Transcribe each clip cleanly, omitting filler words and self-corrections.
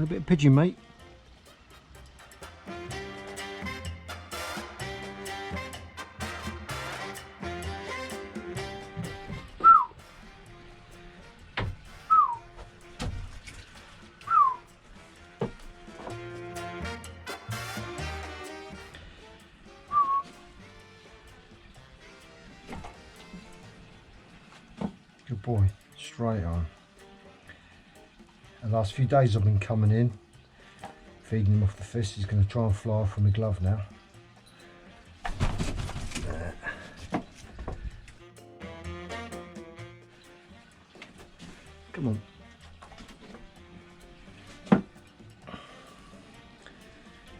Want a bit of pigeon, mate? Good boy, straight on. The last few days I've been coming in, feeding him off the fist. He's going to try and fly off with my glove now. Come on.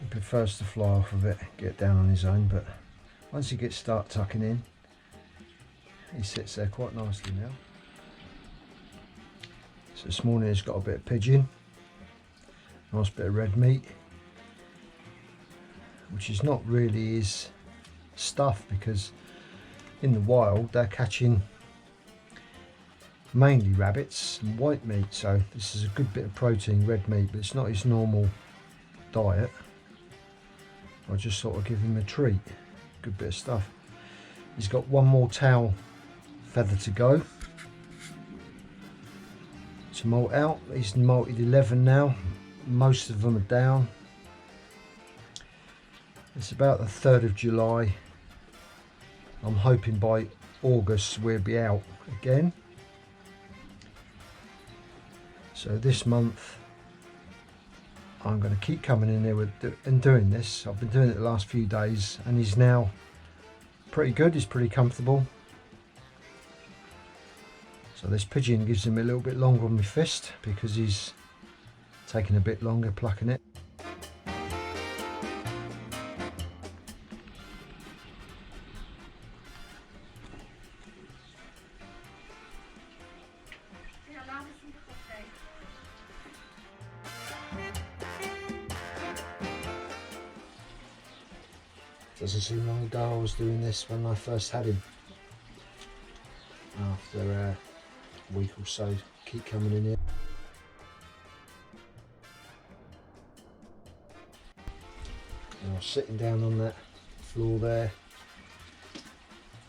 He prefers to fly off of it, get down on his own, but once he gets start tucking in, he sits there quite nicely now. So this morning he's got a bit of pigeon, nice bit of red meat, which is not really his stuff, because in the wild they're catching mainly rabbits and white meat, so this is a good bit of protein, red meat, but it's not his normal diet. I just sort of give him a treat, good bit of stuff. He's got one more tail feather to go to molt out. He's molted 11 now, most of them are down. It's about the 3rd of July. I'm hoping by August we'll be out again. So this month I'm going to keep coming in there and doing this. I've been doing it the last few days and he's now pretty good, he's pretty comfortable. So this pigeon gives him a little bit longer on my fist because he's taking a bit longer plucking it. Doesn't seem long ago I was doing this when I first had him. After a week or so, keep coming in here. And I was sitting down on that floor there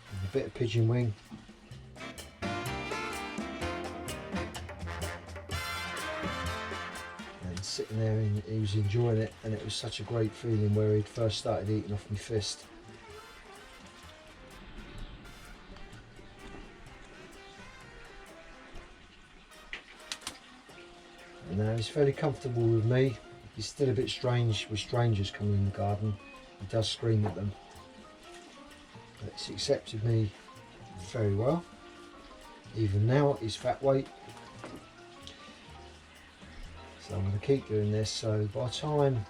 with a bit of pigeon wing. And sitting there and he was enjoying it, and it was such a great feeling where he'd first started eating off my fist. Now he's fairly comfortable with me. He's still a bit strange with strangers coming in the garden. He does scream at them. But he's accepted me very well. Even now at his fat weight. So I'm going to keep doing this. So by the time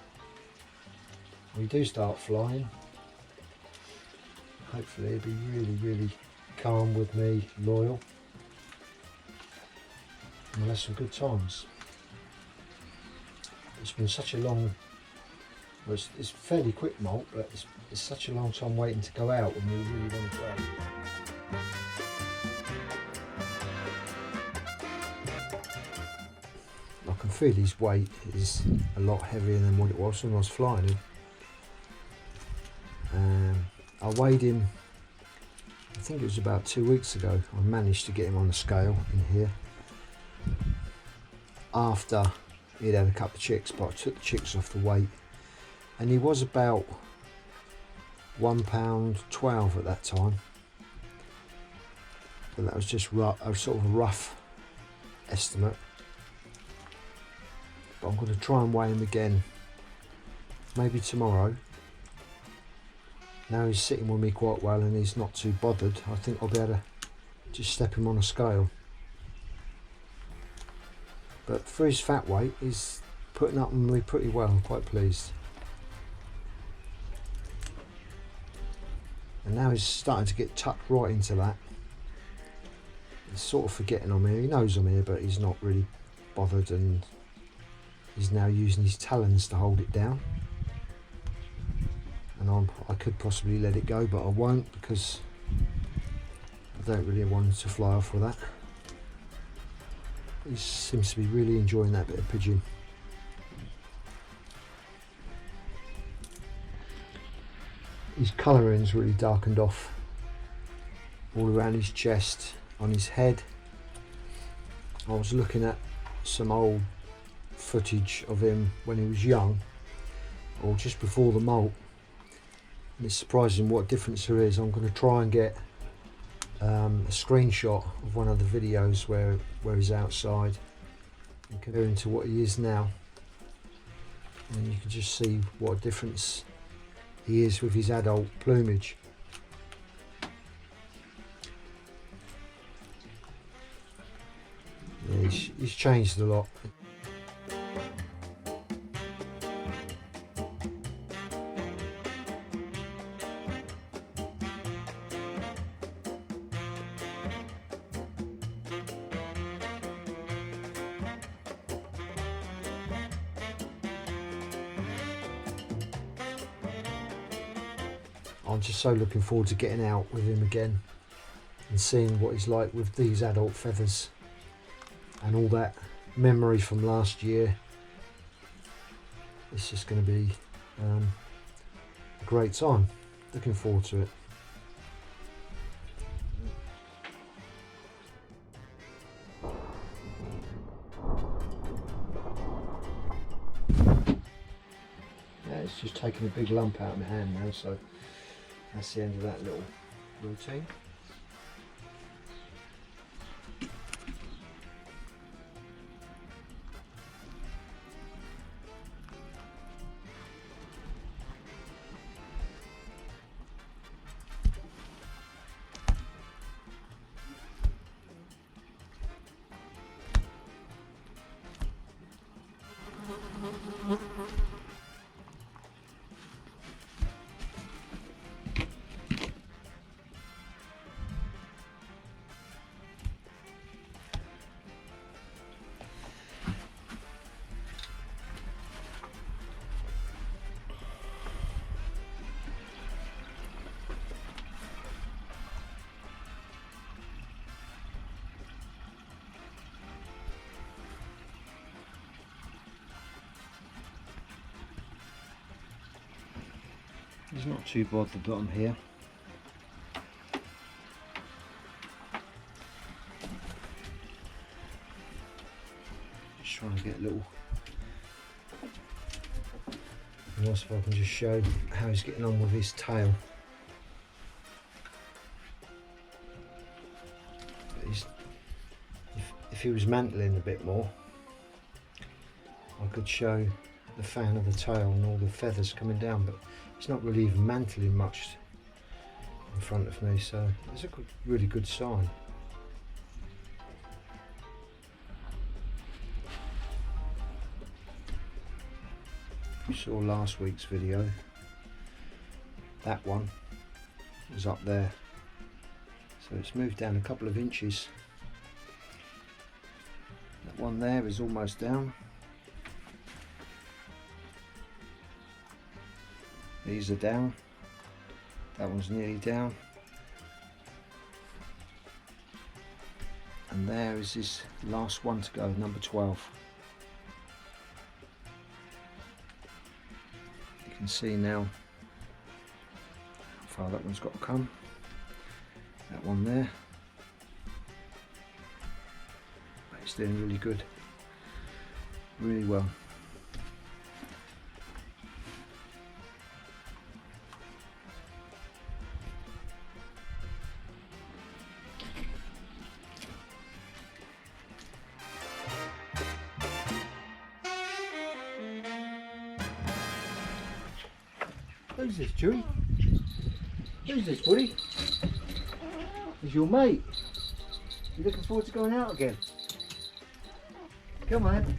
we do start flying, hopefully he'll be really, really calm with me, loyal. And we'll have some good times. It's been such a long, well, it's fairly quick molt, but it's such a long time waiting to go out when we really want to go. I can feel his weight is a lot heavier than what it was when I was flying him. I weighed him, I think it was about 2 weeks ago. I managed to get him on the scale in here after he'd had a couple of chicks, but I took the chicks off the weight and he was about £1.12 at that time, but that was just a sort of a rough estimate. But I'm going to try and weigh him again maybe tomorrow. Now he's sitting with me quite well and he's not too bothered. I think I'll be able to just step him on a scale. But for his fat weight, he's putting up with me pretty well. I'm quite pleased. And now he's starting to get tucked right into that. He's sort of forgetting I'm here. He knows I'm here, but he's not really bothered, and he's now using his talons to hold it down. And I could possibly let it go, but I won't, because I don't really want him to fly off with that. He seems to be really enjoying that bit of pigeon. his colouring's really darkened off all around his chest, on his head. I was looking at some old footage of him when he was young, or just before the molt, and it's surprising what difference there is. I'm going to try and get a screenshot of one of the videos where he's outside and comparing to what he is now, and you can just see what a difference he is with his adult plumage. Yeah, he's changed a lot. I'm just so looking forward to getting out with him again and seeing what he's like with these adult feathers and all that memory from last year. It's just going to be a great time. Looking forward to it. Yeah, it's just taking a big lump out of my hand now, so that's the end of that little routine. He's not too bothered that I'm here. Just trying to get a little. And also, if I can just show how he's getting on with his tail. If he was mantling a bit more, I could show the fan of the tail and all the feathers coming down, but it's not really even mantling much in front of me, so it's a really good sign. If you saw last week's video, that one was up there, so it's moved down a couple of inches. That one there is almost down. These are down. That one's nearly down. And there is his last one to go, number 12. You can see now how far that one's got to come. That one there. But it's doing really good. Really well. Who's this, Chewy? Who's this, buddy? He's your mate. You looking forward to going out again? Come on.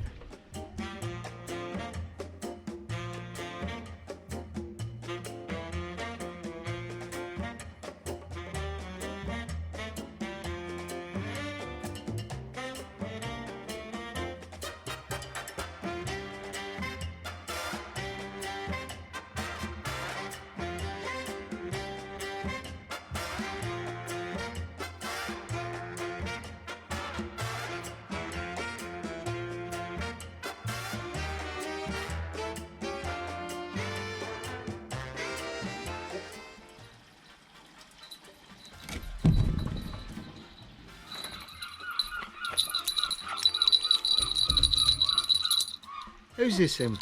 Who's this then?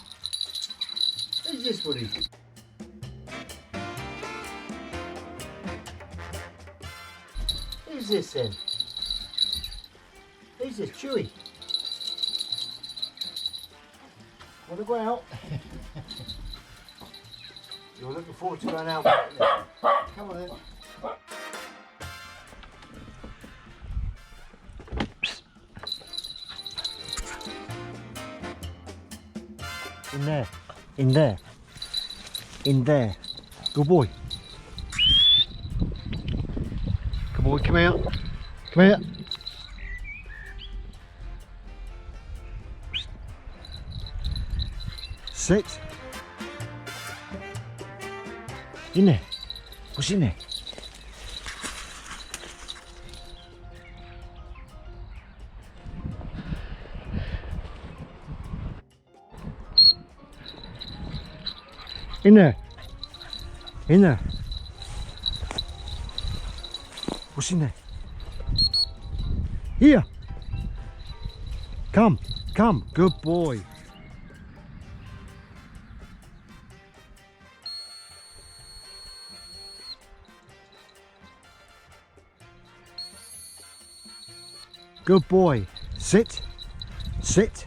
Who's this, Woody? Who's this then? Who's this? Chewy? Want to go out? You're looking forward to going out. Come on then. In there, in there, in there. Good boy. Come on, come out. Come out. Sit. In there. What's in there? In there. In there. What's in there? Here. Come. Come. Good boy. Good boy. Sit. Sit.